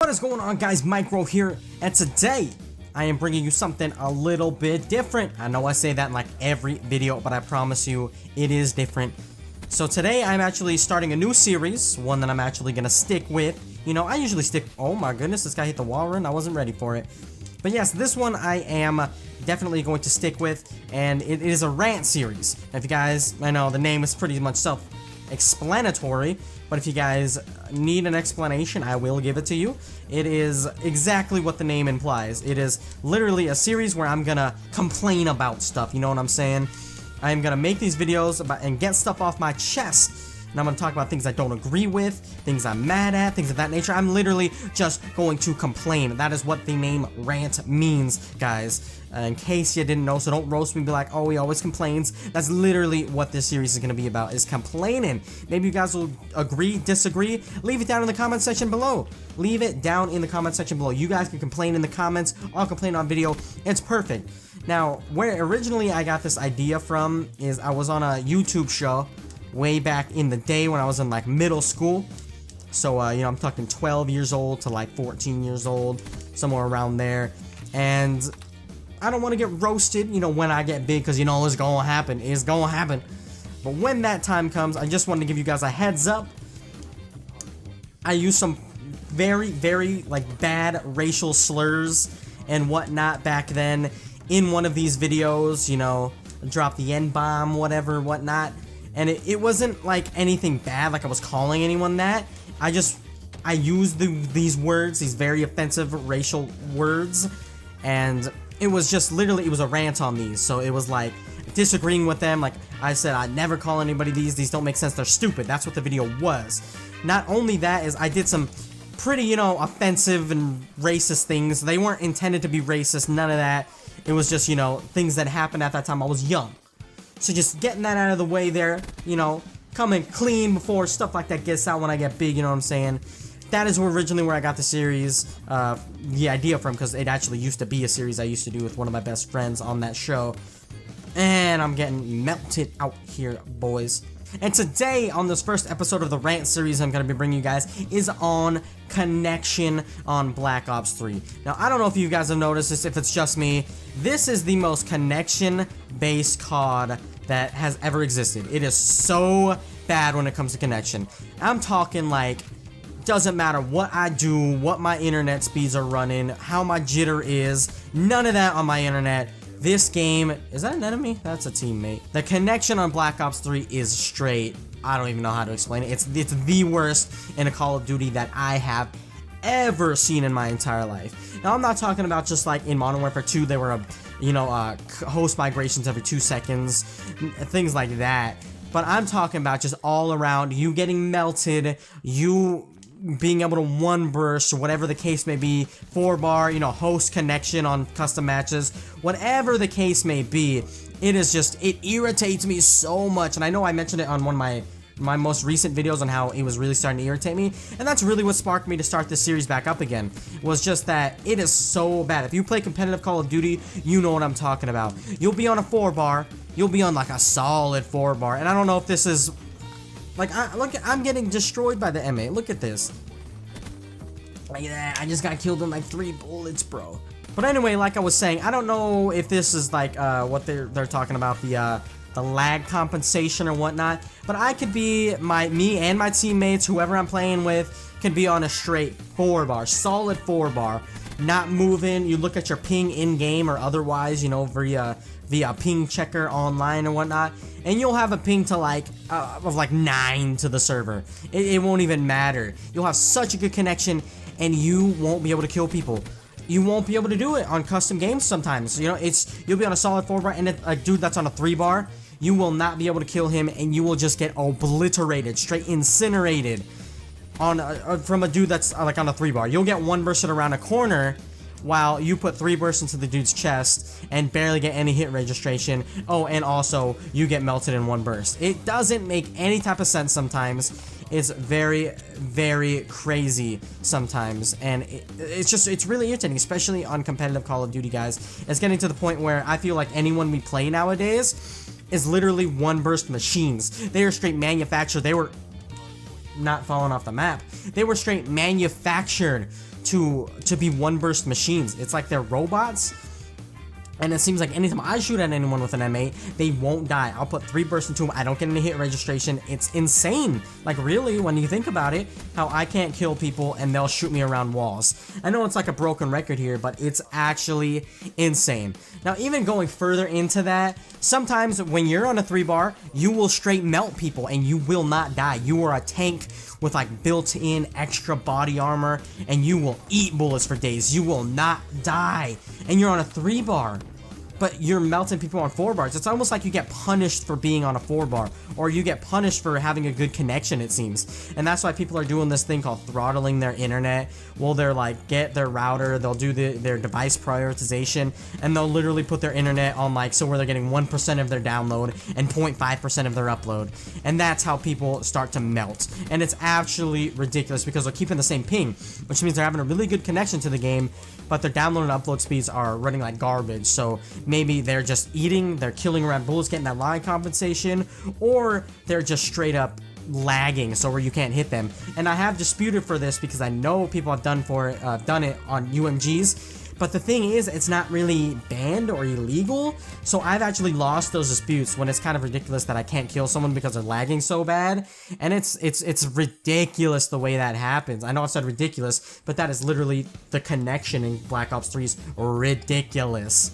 What is going on, guys? MacLeod here, and today I am bringing you something a little bit different. I know I say that in like every video, but I promise you it is different. So today I'm actually starting a new series, one that I'm actually gonna stick with. You know, I usually stick. Oh my goodness, this guy hit the wall run. I wasn't ready for it. But yes, this one I am definitely going to stick with, and it is a rant series. Now, if you guys, I know the name is pretty much self-explanatory, but if you guys need an explanation, I will give it to you. It is exactly what the name implies. It is literally a series where I'm gonna complain about stuff, you know what I'm saying? I'm gonna make these videos about and get stuff off my chest. And I'm going to talk about things I don't agree with, things I'm mad at, things of that nature. I'm literally just going to complain. That is what the name Rant means, guys. In case you didn't know, so don't roast me and be like, oh, he always complains. That's literally what this series is going to be about, is complaining. Maybe you guys will agree, disagree. Leave it down in the comment section below. Leave it down in the comment section below. You guys can complain in the comments. I'll complain on video. It's perfect. Now, where originally I got this idea from is I was on a YouTube show way back in the day when I was in like middle school. So you know, I'm talking 12 years old to like 14 years old, somewhere around there. And I don't want to get roasted, you know, when I get big, because you know it's gonna happen. It's gonna happen. But when that time comes, I just wanted to give you guys a heads up. I use some very like bad racial slurs and whatnot back then in one of these videos, you know, drop the N-bomb, whatever, whatnot. And it wasn't like anything bad, like I was calling anyone that. I used these words, these very offensive racial words, and it was just literally, it was a rant on these. So it was like disagreeing with them. Like I said, I'd never call anybody these don't make sense, they're stupid. That's what the video was. Not only that, is I did some pretty, you know, offensive and racist things. They weren't intended to be racist, none of that. It was just, you know, things that happened at that time. I was young. So just getting that out of the way there, you know, coming clean before stuff like that gets out when I get big, you know what I'm saying? That is originally where I got the series, the idea from, because it actually used to be a series I used to do with one of my best friends on that show. And I'm getting melted out here, boys. And today, on this first episode of the Rant series I'm going to be bringing you guys, is on connection on Black Ops 3. Now, I don't know if you guys have noticed this, if it's just me. This is the most connection-based COD that has ever existed. It is so bad when it comes to connection. I'm talking like, doesn't matter what I do, what my internet speeds are running, how my jitter is, none of that on my internet. This game, is that an enemy? That's a teammate. The connection on Black Ops 3 is straight. I don't even know how to explain it. It's the worst in a Call of Duty that I have ever seen in my entire life. Now, I'm not talking about just like in Modern Warfare 2, there were, host migrations every 2 seconds, things like that. But I'm talking about just all around, you getting melted, you being able to one burst, or whatever the case may be, 4-bar, you know, host connection on custom matches, whatever the case may be, it is just, it irritates me so much. And I know I mentioned it on one of my most recent videos on how it was really starting to irritate me, and that's really what sparked me to start this series back up again, was just that it is so bad. If you play competitive Call of Duty, you know what I'm talking about. You'll be on a 4-bar, you'll be on like a solid 4-bar, and I don't know if this is like, look, I'm getting destroyed by the M8. Look at this. Like that. I just got killed in like 3 bullets, bro. But anyway, like I was saying, I don't know if this is like what they're talking about, the lag compensation or whatnot. But I could be me and my teammates, whoever I'm playing with, can be on a straight 4-bar, solid 4-bar, not moving. You look at your ping in game or otherwise, you know, via ping checker online or whatnot, and you'll have a ping to like of like 9 to the server. It won't even matter. You'll have such a good connection, and you won't be able to kill people. You won't be able to do it on custom games sometimes. You know, you'll be on a solid 4-bar, and a dude that's on a 3-bar, you will not be able to kill him, and you will just get obliterated, straight incinerated on from a dude that's like on a 3-bar. You'll get one bursted around a corner, while you put 3 bursts into the dude's chest and barely get any hit registration. Oh, and also, you get melted in 1 burst. It doesn't make any type of sense sometimes. It's very crazy sometimes, and it's really irritating, especially on competitive Call of Duty, guys. It's getting to the point where I feel like anyone we play nowadays is literally 1 burst machines. They are straight manufactured. They were not falling off the map. They were straight manufactured to be one burst machines. It's like they're robots. And it seems like anytime I shoot at anyone with an M8, they won't die. I'll put 3 bursts into them. I don't get any hit registration. It's insane. Like, really, when you think about it, how I can't kill people and they'll shoot me around walls. I know it's like a broken record here, but it's actually insane. Now, even going further into that, sometimes when you're on a 3-bar, you will straight melt people and you will not die. You are a tank with like built-in extra body armor, and you will eat bullets for days. You will not die. And you're on a 3-bar, but you're melting people on 4 bars. It's almost like you get punished for being on a 4-bar, or you get punished for having a good connection, it seems. And that's why people are doing this thing called throttling their internet. Well, they're like, get their router, they'll do their device prioritization, and they'll literally put their internet on like, so where they're getting 1% of their download and 0.5% of their upload. And that's how people start to melt. And it's actually ridiculous because they're keeping the same ping, which means they're having a really good connection to the game, but their download and upload speeds are running like garbage. So maybe they're just eating, they're killing around bullets, getting that line compensation, or they're just straight up lagging, so where you can't hit them. And I have disputed for this because I know people have done it on UMGs. But the thing is, it's not really banned or illegal, so I've actually lost those disputes when it's kind of ridiculous that I can't kill someone because they're lagging so bad. And it's ridiculous the way that happens. I know I said ridiculous, but that is literally the connection in Black Ops 3's ridiculous.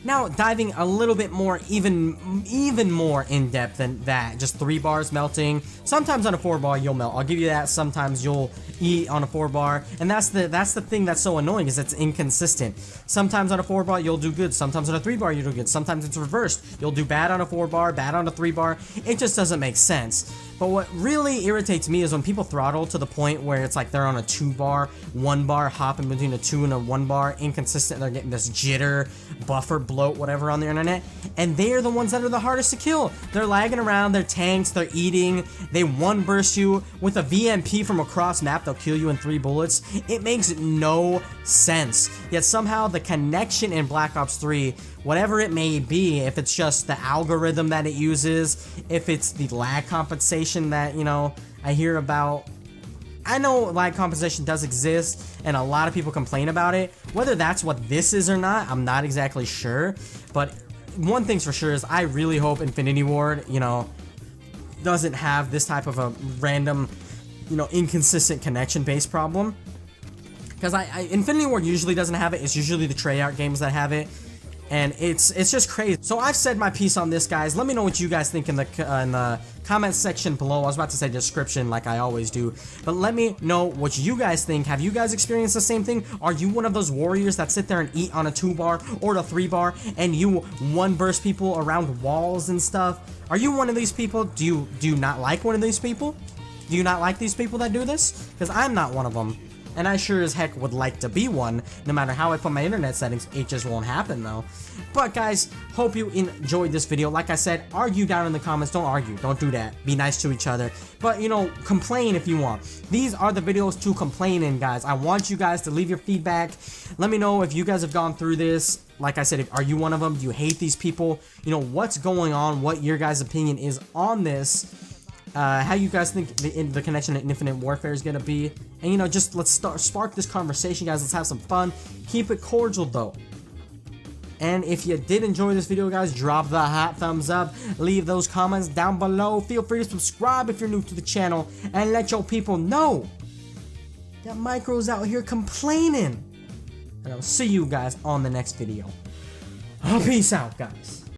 Now, diving a little bit more, even more in depth than that, just 3 bars melting. Sometimes on a 4-bar you'll melt. I'll give you that. Sometimes you'll eat on a 4-bar, and that's the thing that's so annoying, is it's inconsistent. Sometimes on a 4-bar you'll do good. Sometimes on a 3-bar you'll do good. Sometimes it's reversed. You'll do bad on a 4-bar, bad on a 3-bar. It just doesn't make sense. But what really irritates me is when people throttle to the point where it's like they're on a 2-bar, 1-bar, hopping between a 2 and a 1-bar, inconsistent. They're getting this jitter, buffer, bloat, whatever on the internet, and they're the ones that are the hardest to kill. They're lagging around, they're tanks, they're eating, they 1-burst you with a VMP from across map. They'll kill you in 3 bullets. It makes no sense. Yet somehow the connection in Black Ops 3, whatever it may be, if it's just the algorithm that it uses, if it's the lag compensation that, you know, I hear about. I know lag compensation does exist, and a lot of people complain about it. Whether that's what this is or not, I'm not exactly sure. But one thing's for sure is I really hope Infinity Ward, you know, doesn't have this type of a random, you know, inconsistent connection-based problem. Because Infinity Ward usually doesn't have it. It's usually the Treyarch games that have it. And it's just crazy. So I've said my piece on this, guys. Let me know what you guys think in the comment section below. I was about to say description like I always do, but let me know what you guys think. Have you guys experienced the same thing? Are you one of those warriors that sit there and eat on a 2-bar or a 3-bar, and you 1-burst people around walls and stuff? Are you one of these people? Do you not like one of these people? Do you not like these people that do this? Because I'm not one of them. And I sure as heck would like to be one. No matter how I put my internet settings, it just won't happen though. But guys, hope you enjoyed this video. Like I said, argue down in the comments. Don't argue. Don't do that. Be nice to each other. But, you know, complain if you want. These are the videos to complain in, guys. I want you guys to leave your feedback. Let me know if you guys have gone through this. Like I said, are you one of them? Do you hate these people? You know, what's going on? What your guys' opinion is on this? How you guys think the connection to Infinite Warfare is gonna be, and you know, just let's spark this conversation, guys. Let's have some fun. Keep it cordial though. And if you did enjoy this video, guys, drop the hot thumbs up, leave those comments down below. Feel free to subscribe if you're new to the channel, and let your people know that Micro's out here complaining. And I'll see you guys on the next video. Peace out, guys.